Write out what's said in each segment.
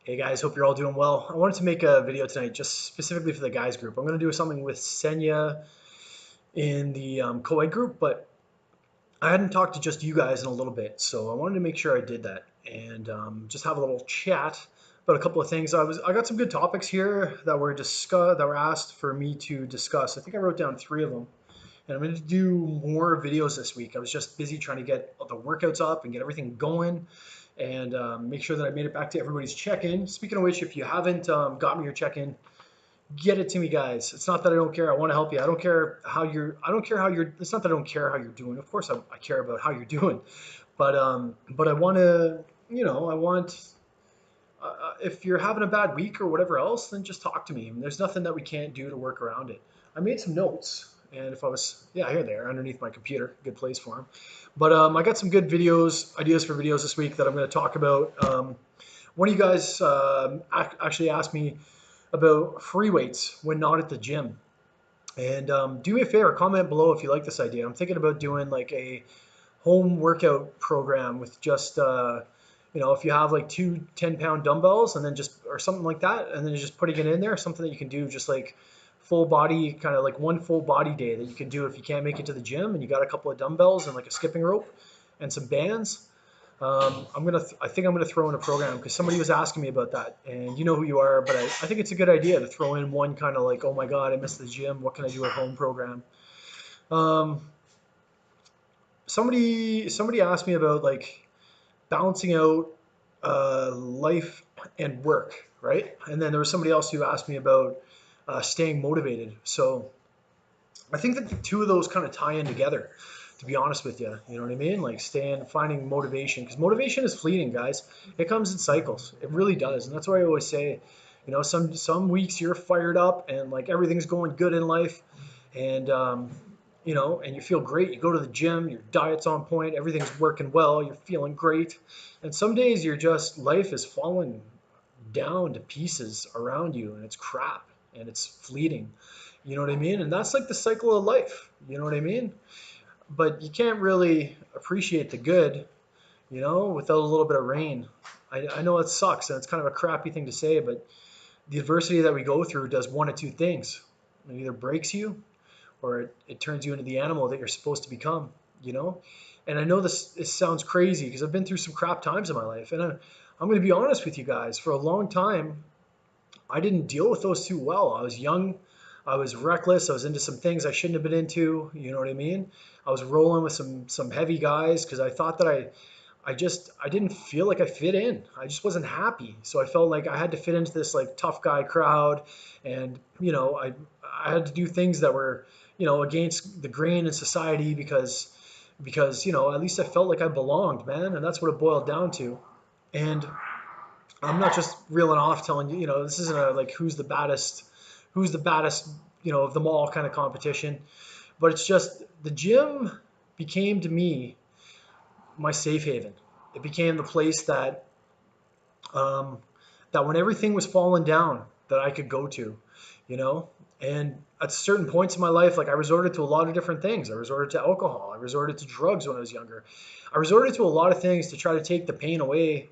Hey guys, hope you're all doing well. I wanted to make a video tonight just specifically for the guys group. I'm going to do something with Senya in the co-ed group, but I hadn't talked to just you guys in a little bit, so I wanted to make sure I did that and just have a little chat about a couple of things. I got some good topics here that were asked for me to discuss. I think I wrote down three of them, and I'm going to do more videos this week. I was just busy trying to get the workouts up and get everything going and make sure that I made it back to everybody's check-in. Speaking of which, if you haven't got me your check-in, get it to me, guys. It's not that I don't care. I want to help you. I don't care how you're. I don't care how you're. It's not that I don't care how you're doing. Of course, I care about how you're doing, but I want to. I want. If you're having a bad week or whatever else, then just talk to me. There's nothing that we can't do to work around it. I made some notes, and if I was, yeah, here they are underneath my computer. Good place for them. But I got some good ideas for videos this week that I'm going to talk about. One of you guys actually asked me about free weights when not at the gym. And do me a favor, comment below if you like this idea. I'm thinking about doing like a home workout program with just, if you have like two 10-pound dumbbells and then just, or something like that, and then just putting it in there, something that you can do just like full body, kind of like one full body day that you can do if you can't make it to the gym and you got a couple of dumbbells and like a skipping rope and some bands. I think I'm gonna throw in a program because somebody was asking me about that, and you know who you are. But I think it's a good idea to throw in one kind of like, oh my god, I missed the gym. What can I do at home program? Um, somebody asked me about like balancing out life and work, right? And then there was somebody else who asked me about staying motivated. So I think that the two of those kind of tie in together, to be honest with you. You know what I mean? Like finding motivation, because motivation is fleeting, guys. It comes in cycles. It really does, and that's why I always say, some weeks you're fired up and like everything's going good in life, and and you feel great. You go to the gym, your diet's on point, everything's working well, you're feeling great, and some days you're just life is falling down to pieces around you, and it's crap and it's fleeting. You know what I mean? And that's like the cycle of life. You know what I mean? But you can't really appreciate the good, without a little bit of rain. I know it sucks and it's kind of a crappy thing to say, but the adversity that we go through does one of two things. It either breaks you or it turns you into the animal that you're supposed to become, you know? And I know this sounds crazy because I've been through some crap times in my life. And I'm going to be honest with you guys. For a long time, I didn't deal with those too well. I was young. I was reckless. I was into some things I shouldn't have been into. You know what I mean? I was rolling with some heavy guys because I thought that I didn't feel like I fit in. I just wasn't happy. So I felt like I had to fit into this like tough guy crowd, and I had to do things that were against the grain in society because at least I felt like I belonged, man, and that's what it boiled down to. And I'm not just reeling off telling you, this isn't a like who's the baddest, of them all kind of competition, but it's just the gym became to me my safe haven. It became the place um, that when everything was falling down, that I could go to, you know. And at certain points in my life, like I resorted to a lot of different things. I resorted to alcohol. I resorted to drugs when I was younger. I resorted to a lot of things to try to take the pain away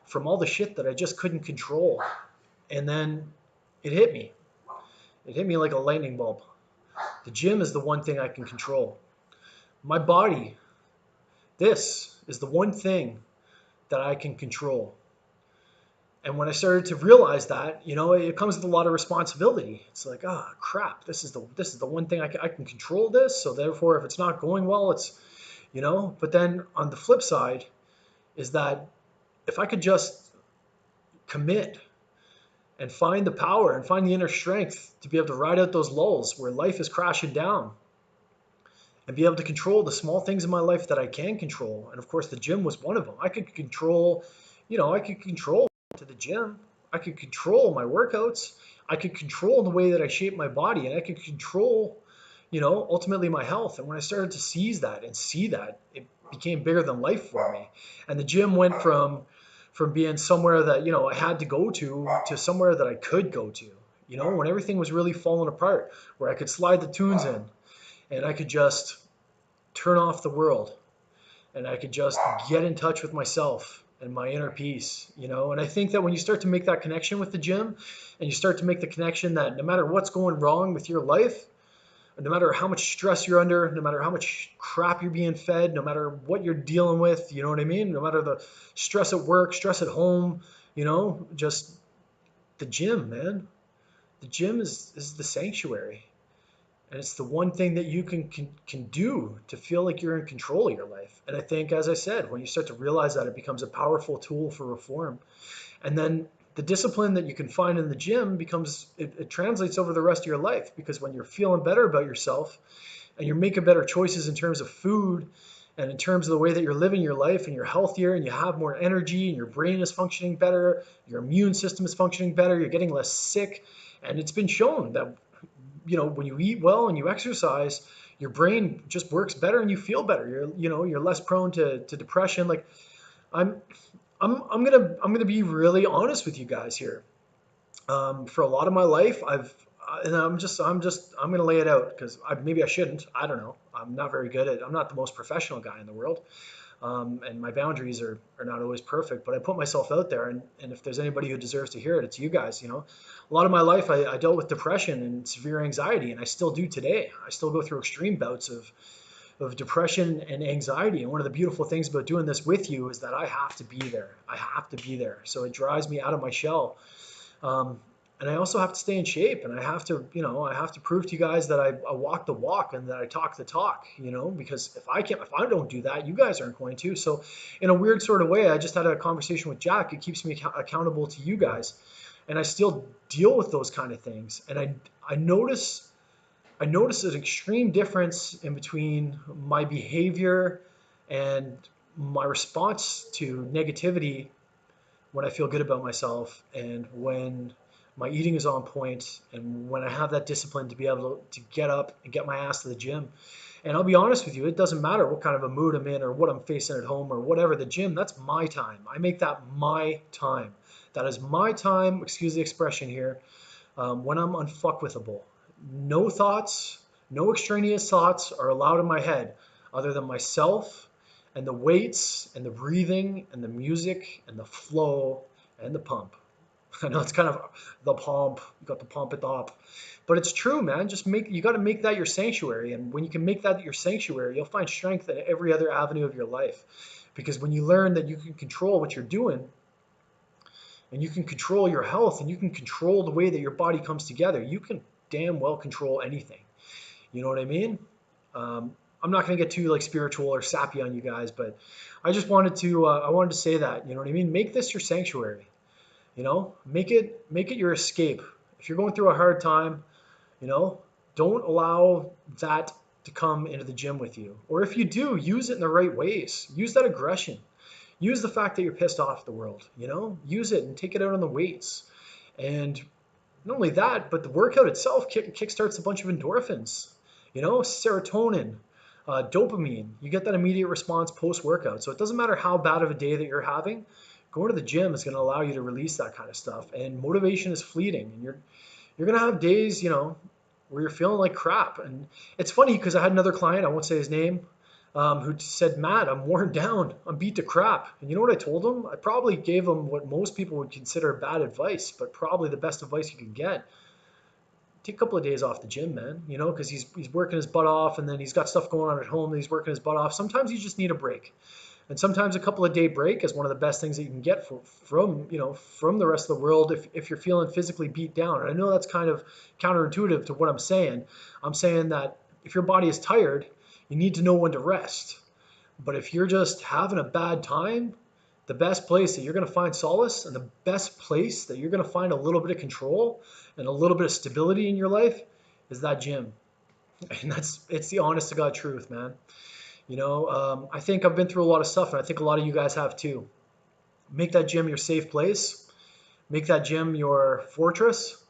from all the shit that I just couldn't control. And then it hit me. It hit me like a lightning bulb. The gym is the one thing I can control. My body, this is the one thing that I can control. And when I started to realize that, it comes with a lot of responsibility. It's like, ah, crap, this is the one thing I can control this. So therefore, if it's not going well, it's. But then on the flip side is that if I could just commit and find the power and find the inner strength to be able to ride out those lulls where life is crashing down and be able to control the small things in my life that I can control. And of course, the gym was one of them. I could control to the gym. I could control my workouts. I could control the way that I shape my body, and I could control, ultimately my health. And when I started to seize that and see that, it became bigger than life for me. And the gym went from being somewhere that I had to go to somewhere that I could go to. When everything was really falling apart, where I could slide the tunes in and I could just turn off the world and I could just get in touch with myself and my inner peace, you know? And I think that when you start to make that connection with the gym and you start to make the connection that no matter what's going wrong with your life, no matter how much stress you're under, no matter how much crap you're being fed, no matter what you're dealing with, you know what I mean? No matter the stress at work, stress at home, you know, just the gym, man. The gym is the sanctuary. And it's the one thing that you can do to feel like you're in control of your life. And I think, as I said, when you start to realize that, it becomes a powerful tool for reform. And then the discipline that you can find in the gym becomes, it translates over the rest of your life, because when you're feeling better about yourself and you're making better choices in terms of food and in terms of the way that you're living your life, and you're healthier and you have more energy and your brain is functioning better, your immune system is functioning better, you're getting less sick. And it's been shown that, you know, when you eat well and you exercise, your brain just works better and you feel better. You're less prone to depression. Like, I'm I'm gonna be really honest with you guys here. For a lot of my life, and I'm gonna lay it out, because maybe I shouldn't. I don't know. I'm not very good at. I'm not the most professional guy in the world, and my boundaries are not always perfect. But I put myself out there, and if there's anybody who deserves to hear it, it's you guys. You know, a lot of my life I dealt with depression and severe anxiety, and I still do today. I still go through extreme bouts of depression and anxiety. And one of the beautiful things about doing this with you is that I have to be there. I have to be there. So it drives me out of my shell. Um, and I also have to stay in shape, and I have to, I have to prove to you guys that I walk the walk and that I talk the talk, because if I don't do that, you guys aren't going to. So in a weird sort of way, I just had a conversation with Jack. It keeps me accountable to you guys. And I still deal with those kind of things. And I notice an extreme difference in between my behavior and my response to negativity when I feel good about myself, and when my eating is on point, and when I have that discipline to be able to get up and get my ass to the gym. And I'll be honest with you, it doesn't matter what kind of a mood I'm in or what I'm facing at home or whatever. The gym, that's my time. I make that my time. That is my time, excuse the expression here, when I'm unfuckwithable. No thoughts, no extraneous thoughts are allowed in my head other than myself and the weights and the breathing and the music and the flow and the pump. I know it's kind of the pump, you got the pump at the top, but it's true, man. You got to make that your sanctuary. And when you can make that your sanctuary, you'll find strength in every other avenue of your life. Because when you learn that you can control what you're doing, and you can control your health, and you can control the way that your body comes together, you can damn well control anything. You know what I mean? I'm not going to get too like spiritual or sappy on you guys, but I just wanted to say that, you know what I mean? Make this your sanctuary. Make it your escape. If you're going through a hard time, don't allow that to come into the gym with you. Or if you do, use it in the right ways. Use that aggression. Use the fact that you're pissed off at the world, use it and take it out on the weights. And not only that, but the workout itself kickstarts a bunch of endorphins, serotonin, dopamine. You get that immediate response post-workout. So it doesn't matter how bad of a day that you're having, going to the gym is going to allow you to release that kind of stuff. And motivation is fleeting. And you're going to have days, where you're feeling like crap. And it's funny because I had another client, I won't say his name, who said, Matt, I'm worn down. I'm beat to crap. And you know what I told him? I probably gave him what most people would consider bad advice, but probably the best advice you can get. Take a couple of days off the gym, man, because he's working his butt off, and then he's got stuff going on at home that he's working his butt off. Sometimes you just need a break. And sometimes a couple of day break is one of the best things that you can get from the rest of the world if you're feeling physically beat down. And I know that's kind of counterintuitive to what I'm saying. I'm saying that if your body is tired, you need to know when to rest. But if you're just having a bad time, the best place that you're going to find solace, and the best place that you're going to find a little bit of control and a little bit of stability in your life, is that gym. And it's the honest to God truth, man. I think I've been through a lot of stuff, and I think a lot of you guys have too. Make that gym your safe place. Make that gym your fortress.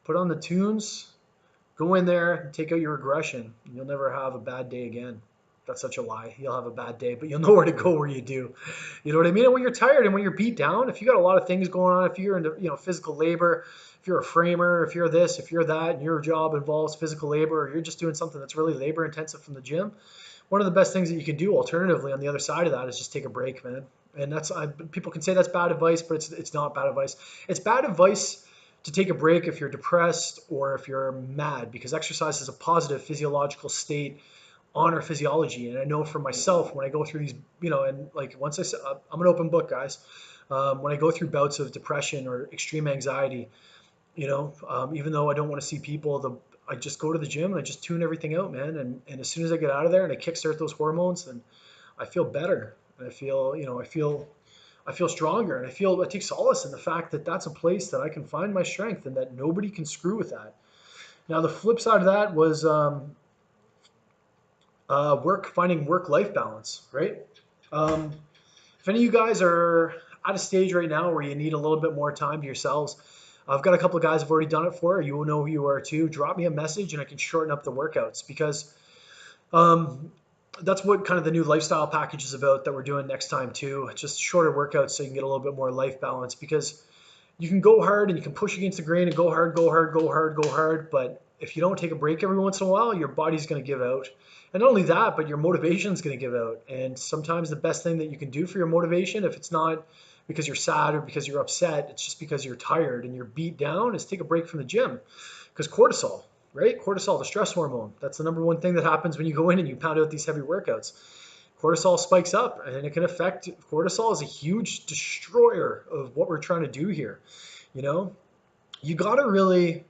Put on the tunes. Go in there and take out your aggression. You'll never have a bad day again. That's such a lie. You'll have a bad day, but you'll know where to go where you do. You know what I mean? And when you're tired and when you're beat down, if you got a lot of things going on, if you're into physical labor, if you're a framer, if you're this, if you're that, and your job involves physical labor, or you're just doing something that's really labor intensive from the gym, one of the best things that you can do alternatively on the other side of that is just take a break, man. And people can say that's bad advice, but it's not bad advice. It's bad advice to take a break if you're depressed or if you're mad, because exercise is a positive physiological state on our physiology. And I know for myself, when I go through these, and like once I said, I'm an open book, guys. When I go through bouts of depression or extreme anxiety, even though I don't want to see people, I just go to the gym and I just tune everything out, man. And as soon as I get out of there and I kickstart those hormones, then I feel better. And I feel stronger, and I take solace in the fact that that's a place that I can find my strength and that nobody can screw with that. Now, the flip side of that was finding work-life balance, right? Um, if any of you guys are at a stage right now where you need a little bit more time to yourselves, I've got a couple of guys who've already done it for you. You will know who you are too. Drop me a message and I can shorten up the workouts, because um, that's what kind of the new lifestyle package is about that we're doing next time too. Just shorter workouts so you can get a little bit more life balance, because you can go hard and you can push against the grain and go hard, go hard, go hard, go hard. But if you don't take a break every once in a while, your body's going to give out. And not only that, but your motivation is going to give out. And sometimes the best thing that you can do for your motivation, if it's not because you're sad or because you're upset, it's just because you're tired and you're beat down, is take a break from the gym. Because cortisol, right? Cortisol, the stress hormone, that's the number one thing that happens when you go in and you pound out these heavy workouts. Cortisol spikes up and it can affect. Cortisol is a huge destroyer of what we're trying to do here. You know, you got to really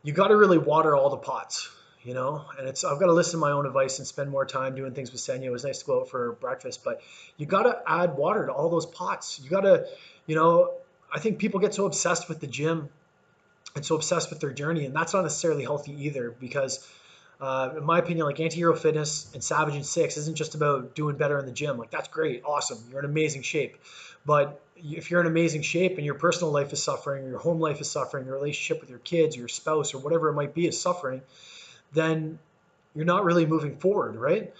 water all the pots, and I've got to listen to my own advice and spend more time doing things with Senya. It was nice to go out for breakfast, but you got to add water to all those pots. You got to, I think people get so obsessed with the gym and so obsessed with their journey, and that's not necessarily healthy either, because in my opinion, like Anti-Hero Fitness and Savage and Six isn't just about doing better in the gym. Like, that's great, awesome, you're in amazing shape. But if you're in amazing shape and your personal life is suffering, or your home life is suffering, your relationship with your kids, your spouse, or whatever it might be is suffering, then you're not really moving forward, right?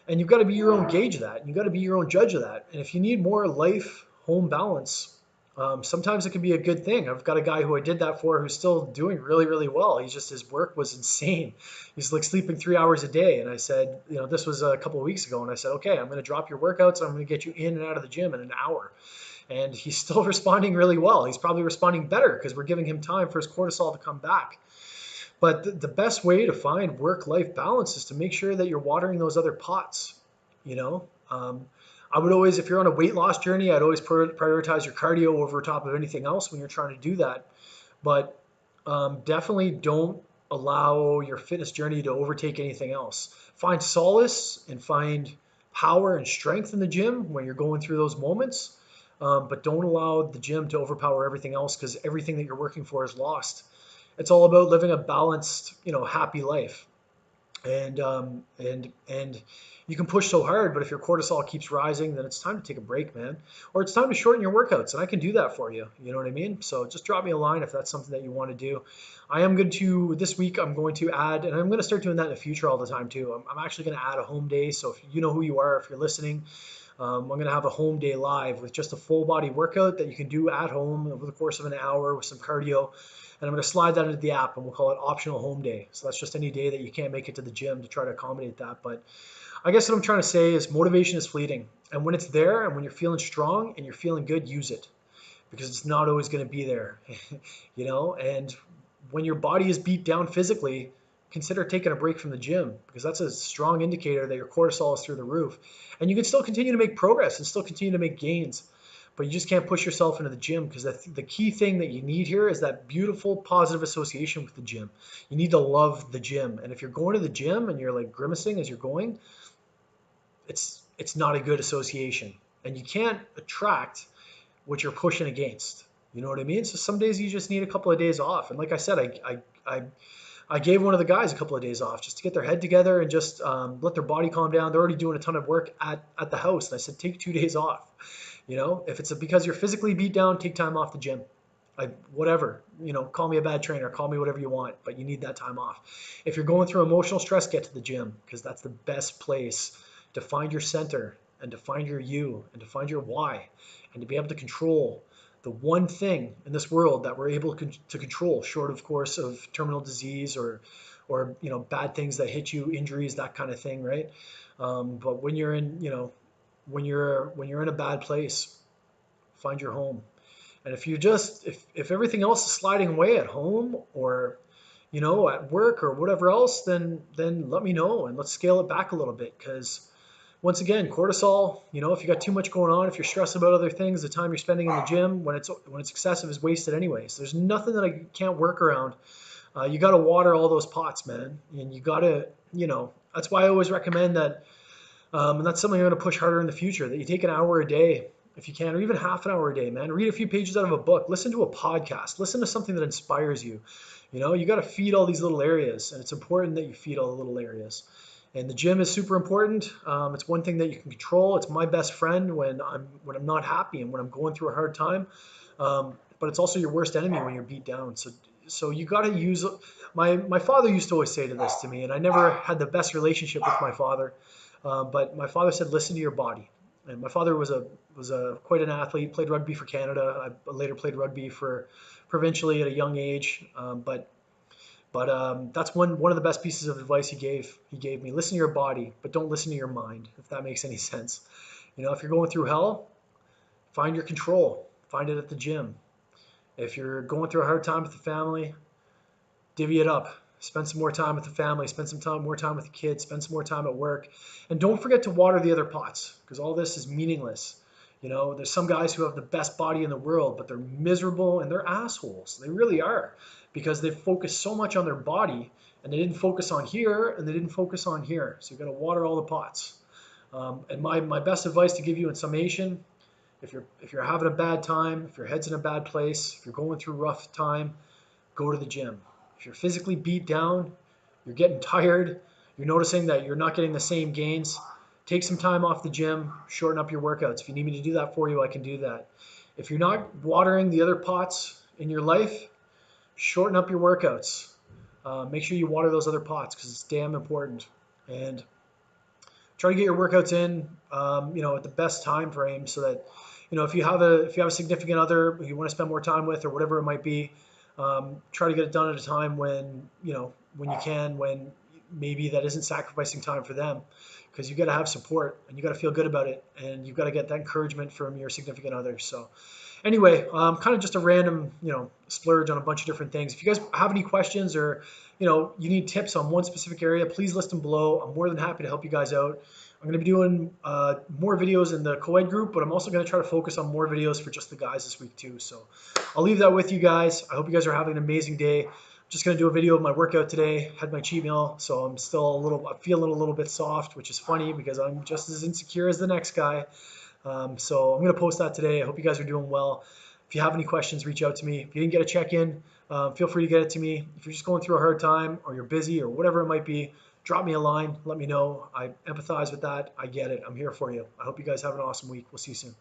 And you've got to be your own gauge of that. You've got to be your own judge of that. And if you need more life home balance, sometimes it can be a good thing. I've got a guy who I did that for who's still doing really, really well. His work was insane. He's like sleeping 3 hours a day. And I said, this was a couple of weeks ago. And I said, okay, I'm going to drop your workouts. And I'm going to get you in and out of the gym in an hour. And he's still responding really well. He's probably responding better because we're giving him time for his cortisol to come back. But the best way to find work-life balance is to make sure that you're watering those other pots. You know, I would always, if you're on a weight loss journey, I'd always prioritize your cardio over top of anything else when you're trying to do that. But definitely don't allow your fitness journey to overtake anything else. Find solace and find power and strength in the gym when you're going through those moments. But don't allow the gym to overpower everything else, because everything that you're working for is lost. It's all about living a balanced, happy life. And you can push so hard, but if your cortisol keeps rising, then it's time to take a break, man. Or it's time to shorten your workouts, and I can do that for you. You know what I mean? So just drop me a line if that's something that you want to do. This week, I'm going to add, and I'm going to start doing that in the future all the time too. I'm actually going to add a home day. So if you know who you are, if you're listening, I'm going to have a home day live with just a full body workout that you can do at home over the course of an hour with some cardio. And I'm going to slide that into the app, and we'll call it optional home day. So that's just any day that you can't make it to the gym to try to accommodate that. But I guess what I'm trying to say is motivation is fleeting. And when it's there and when you're feeling strong and you're feeling good, use it, because it's not always going to be there. And when your body is beat down physically, consider taking a break from the gym, because that's a strong indicator that your cortisol is through the roof. And you can still continue to make progress and still continue to make gains, but you just can't push yourself into the gym, because the key thing that you need here is that beautiful positive association with the gym. You need to love the gym. And if you're going to the gym and you're like grimacing as you're going, it's not a good association. And you can't attract what you're pushing against. You know what I mean? So some days you just need a couple of days off. And like I said, I gave one of the guys a couple of days off just to get their head together and just let their body calm down. They're already doing a ton of work at the house. And I said, take 2 days off. If it's because you're physically beat down, take time off the gym. Whatever, call me a bad trainer, call me whatever you want, but you need that time off. If you're going through emotional stress, get to the gym, because that's the best place to find your center and to find your you and to find your why and to be able to control the one thing in this world that we're able to control, short of course of terminal disease or bad things that hit you, injuries, that kind of thing, right? But when you're in when you're in a bad place, find your home. And if everything else is sliding away at home or at work or whatever else, then let me know and let's scale it back a little bit. Because once again, cortisol, if you got too much going on, if you're stressed about other things, the time you're spending in the gym when it's excessive is wasted anyways. There's nothing that I can't work around. You got to water all those pots, man, and you got to, that's why I always recommend that. And that's something I'm going to push harder in the future, that you take an hour a day if you can, or even half an hour a day, man. Read a few pages out of a book, listen to a podcast, listen to something that inspires you. You got to feed all these little areas, and it's important that you feed all the little areas. And the gym is super important. It's one thing that you can control. It's my best friend when I'm not happy and when I'm going through a hard time. But it's also your worst enemy when you're beat down. So you got to use. My father used to always say this to me, and I never had the best relationship with my father. But my father said, listen to your body. And my father was quite an athlete, played rugby for Canada. I later played rugby for provincially at a young age. But that's one of the best pieces of advice he gave me. Listen to your body, but don't listen to your mind, if that makes any sense. If you're going through hell, find your control. Find it at the gym. If you're going through a hard time with the family, divvy it up. Spend some more time with the family. Spend more time with the kids. Spend some more time at work. And don't forget to water the other pots, because all this is meaningless. There's some guys who have the best body in the world, but they're miserable and they're assholes. They really are, because they focus so much on their body and they didn't focus on here and they didn't focus on here. So you got to water all the pots. And my best advice to give you in summation, if you're having a bad time, if your head's in a bad place, if you're going through a rough time, go to the gym. If you're physically beat down, you're getting tired, you're noticing that you're not getting the same gains, take some time off the gym, shorten up your workouts. If you need me to do that for you, I can do that. If you're not watering the other pots in your life, shorten up your workouts. Make sure you water those other pots, because it's damn important. And try to get your workouts in, at the best time frame, so that, if you have a significant other who you want to spend more time with or whatever it might be, try to get it done at a time when you can, when maybe that isn't sacrificing time for them, because you got to have support and you got to feel good about it, and you've got to get that encouragement from your significant other. So anyway, kind of just a random, splurge on a bunch of different things. If you guys have any questions or, you need tips on one specific area, please list them below. I'm more than happy to help you guys out. I'm going to be doing more videos in the co-ed group, but I'm also going to try to focus on more videos for just the guys this week too. So I'll leave that with you guys. I hope you guys are having an amazing day. I'm just going to do a video of my workout today. Had my cheat meal, so I'm feeling a little bit soft, which is funny because I'm just as insecure as the next guy. So I'm going to post that today. I hope you guys are doing well. If you have any questions, reach out to me. If you didn't get a check-in, feel free to get it to me. If you're just going through a hard time or you're busy or whatever it might be, drop me a line. Let me know. I empathize with that. I get it. I'm here for you. I hope you guys have an awesome week. We'll see you soon.